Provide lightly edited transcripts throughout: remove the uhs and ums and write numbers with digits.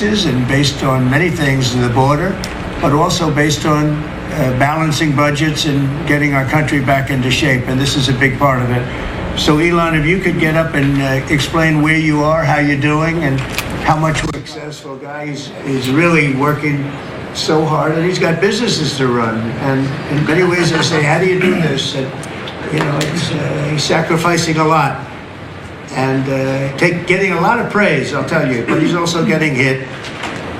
and based on many things in the border, but also based on balancing budgets and getting our country back into shape. And this is a big part of it. So Elon, if you could get up and explain where you are, how you're doing, and how much we're a successful guy. He's really working so hard, and he's got businesses to run. And in many ways, I say, how do you do this? And, he's sacrificing a lot and getting a lot of praise, I'll tell you. But he's also getting hit,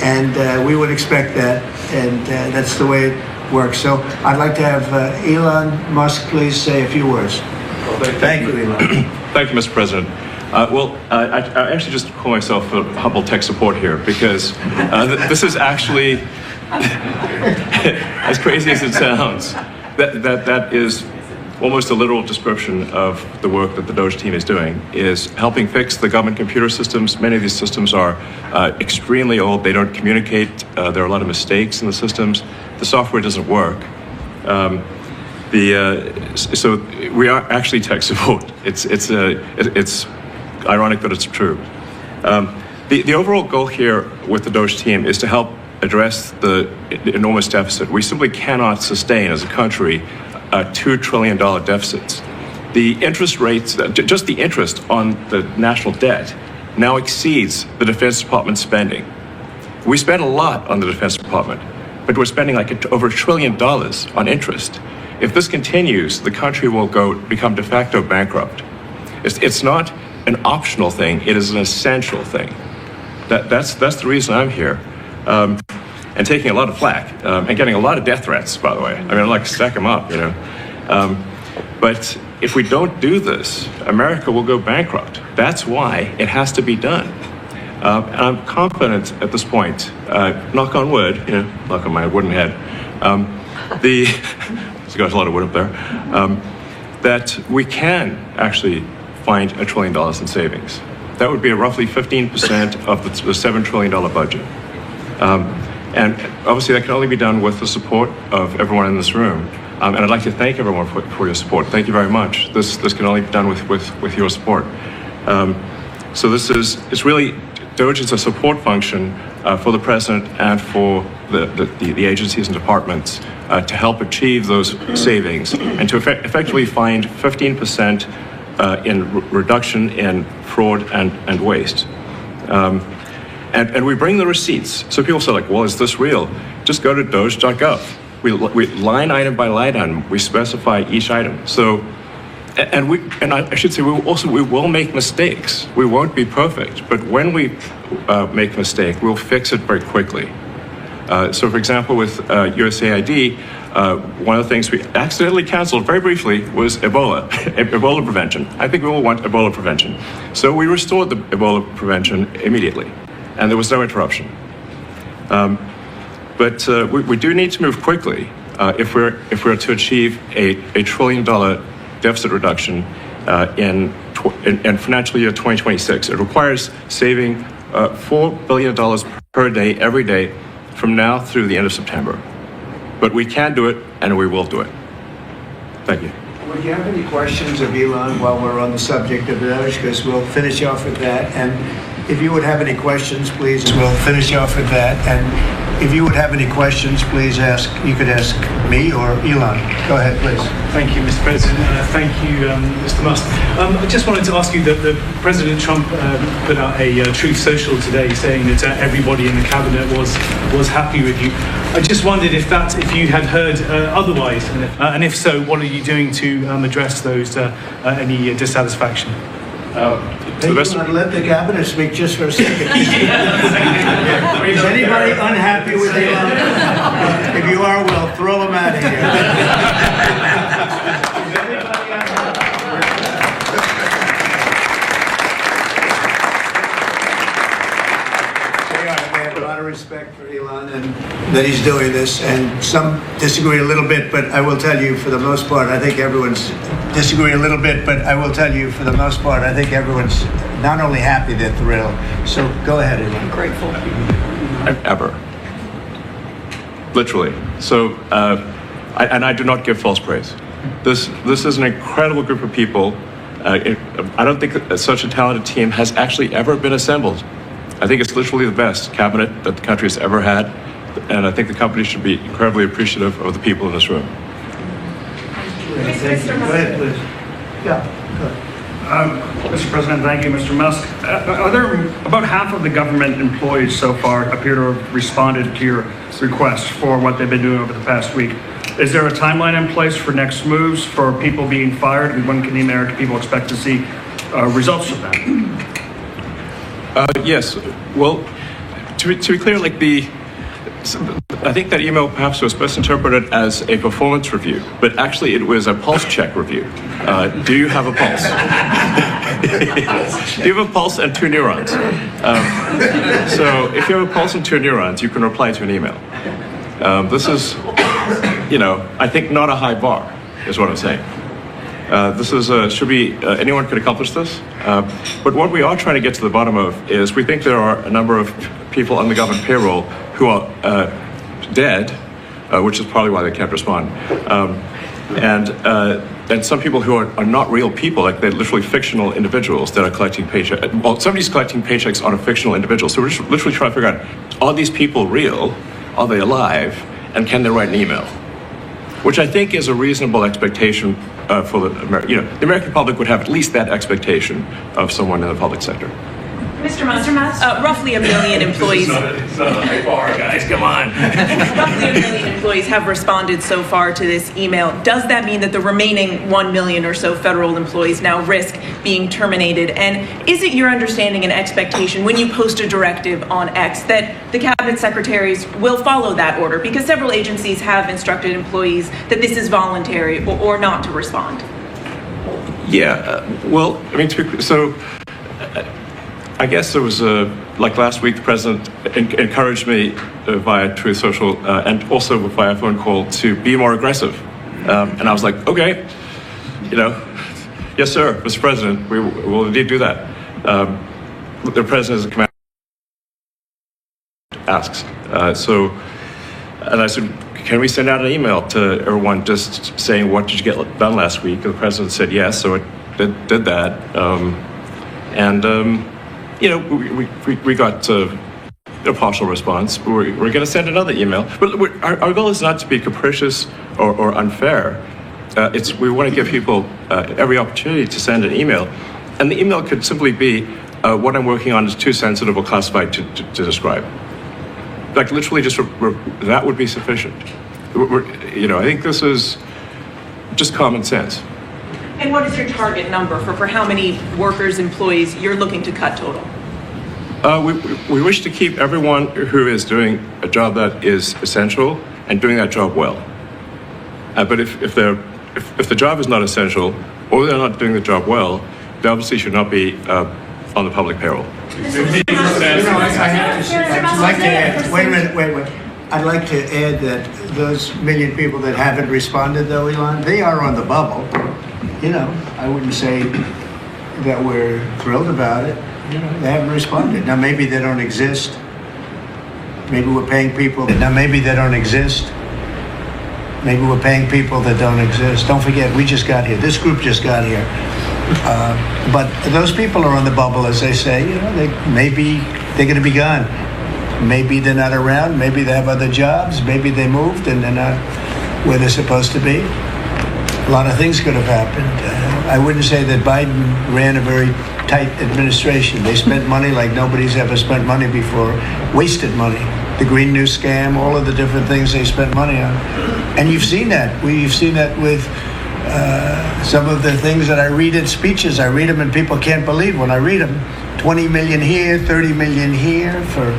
and we would expect that, and that's the way it works. So I'd like to have Elon Musk please say a few words. Thank you, Elon. Thank you, Mr. President. I actually just call myself a humble tech support here because this is actually, as crazy as it sounds, that is almost a literal description of the work that the DOGE team is doing, is helping fix the government computer systems. Many of these systems are extremely old. They don't communicate. There are a lot of mistakes in the systems. The software doesn't work. So we are actually tech support. It's ironic that it's true. The overall goal here with the DOGE team is to help address the enormous deficit. We simply cannot sustain as a country $2 trillion deficits. The interest rates, just the interest on the national debt, now exceeds the Defense Department spending. We spend a lot on the Defense Department, but we're spending over $1 trillion on interest. If this continues, the country will become de facto bankrupt. It's not an optional thing, it is an essential thing. That's the reason I'm here. And taking a lot of flack, and getting a lot of death threats, by the way. I mean, I'd like to stack them up, But if we don't do this, America will go bankrupt. That's why it has to be done. And I'm confident at this point, knock on wood, knock on my wooden head, there's got a lot of wood up there, that we can actually find $1 trillion in savings. That would be roughly 15% of the $7 trillion budget. And obviously that can only be done with the support of everyone in this room. And I'd like to thank everyone for your support. Thank you very much. This can only be done with your support. So it's really, DOGE is a support function for the president and for the agencies and departments to help achieve those savings and to effectively find 15% in reduction in fraud and waste. And we bring the receipts. So people say, well, is this real? Just go to doge.gov. We line item by line item, we specify each item. So, and I should say, we will make mistakes. We won't be perfect, but when we make a mistake, we'll fix it very quickly. So, for example, with USAID, one of the things we accidentally canceled very briefly was Ebola, Ebola prevention. I think we all want Ebola prevention. So we restored the Ebola prevention immediately, and there was no interruption. But we do need to move quickly if we're to achieve a $1 trillion deficit reduction in financial year 2026. It requires saving $4 billion per day, every day, from now through the end of September. But we can do it, and we will do it. Thank you. Would you have any questions of Elon while we're on the subject of DOGE? Because we'll finish off with that. And if you would have any questions, please, we'll finish off with that. And if you would have any questions, please ask. You could ask me or Elon. Go ahead, please. Thank you, Mr. President. Thank you, Mr. Musk. I just wanted to ask you that President Trump put out a Truth Social today saying that everybody in the cabinet was happy with you. I just wondered if you had heard otherwise, and if so, what are you doing to address those any dissatisfaction? Let the cabinet speak just for a second. Is anybody unhappy with Elon? If you are, we'll throw them out of here. Is anybody unhappy? I have a lot of respect for Elon and that he's doing this, and some disagree a little bit, but I will tell you for the most part, I think everyone's disagree a little bit, but I will tell you for the most part, I think everyone's not only happy, they're thrilled. So go ahead, Elon. Grateful. Ever. Literally. So, I do not give false praise. This is an incredible group of people. I don't think that such a talented team has actually ever been assembled. I think it's literally the best cabinet that the country has ever had, and I think the company should be incredibly appreciative of the people in this room. Thank you. Go ahead, please. Yeah. Mr. President, thank you, Mr. Musk. Are there about half of the government employees so far appear to have responded to your request for what they've been doing over the past week? Is there a timeline in place for next moves for people being fired, and when can the American people expect to see results of that? Yes. Well, to be clear, I think that email perhaps was best interpreted as a performance review, but actually it was a pulse check review. Do you have a pulse? Do you have a pulse and 2 neurons? So if you have a pulse and 2 neurons, you can reply to an email. This is, I think not a high bar, is what I'm saying. This is anyone could accomplish this. But what we are trying to get to the bottom of is we think there are a number of people on the government payroll who are dead, which is probably why they can't respond. And some people who are not real people, like they're literally fictional individuals that are collecting paychecks. Well, somebody's collecting paychecks on a fictional individual. So we're just literally trying to figure out, are these people real? Are they alive? And can they write an email? Which I think is a reasonable expectation for the American public would have at least that expectation of someone in the public sector. Mr. Musk, roughly 1 million employees. It's not a high bar, guys. Come on. Roughly 1 million employees have responded so far to this email. Does that mean that the remaining 1 million or so federal employees now risk being terminated? And is it your understanding and expectation when you post a directive on X that the cabinet secretaries will follow that order? Because several agencies have instructed employees that this is voluntary or not to respond. Yeah. Well, I mean, I guess there was like last week, the president encouraged me via Truth Social and also via phone call to be more aggressive. And I was like, okay, yes, sir, Mr. President, we will indeed do that. The president is a commander asks. And I said, can we send out an email to everyone just saying, what did you get done last week? And the president said yes, so it did that. We got a partial response. We're going to send another email. But our goal is not to be capricious or unfair. We want to give people every opportunity to send an email. And the email could simply be, what I'm working on is too sensitive or classified to describe. Like literally just, that would be sufficient. I think this is just common sense. And what is your target number for how many workers, employees you're looking to cut total? We wish to keep everyone who is doing a job that is essential and doing that job well. But if the job is not essential or they're not doing the job well, they obviously should not be on the public payroll. I'd like to add, wait a minute. I'd like to add that those million people that haven't responded, though, Elon, they are on the bubble. I wouldn't say that we're thrilled about it. They haven't responded. Now, maybe they don't exist. Maybe we're paying people. Now, maybe they don't exist. Maybe we're paying people that don't exist. Don't forget, we just got here. This group just got here. But those people are on the bubble, as they say. Maybe they're going to be gone. Maybe they're not around. Maybe they have other jobs. Maybe they moved and they're not where they're supposed to be. A lot of things could have happened. I wouldn't say that Biden ran a very tight administration. They spent money like nobody's ever spent money before, wasted money. The Green New Scam, all of the different things they spent money on. And you've seen that. We've seen that with some of the things that I read in speeches. I read them and people can't believe when I read them. 20 million here, 30 million here for,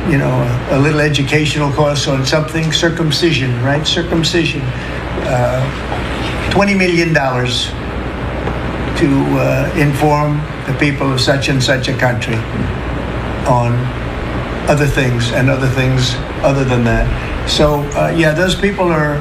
a little educational course on something. Circumcision, right? Circumcision. $20 million to inform the people of such and such a country on other things and other things other than that. So, those people are,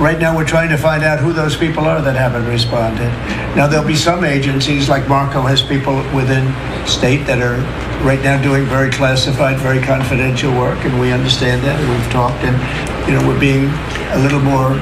right now we're trying to find out who those people are that haven't responded. Now, there'll be some agencies, like Marco has people within state that are right now doing very classified, very confidential work, and we understand that, and we've talked, and, we're being a little more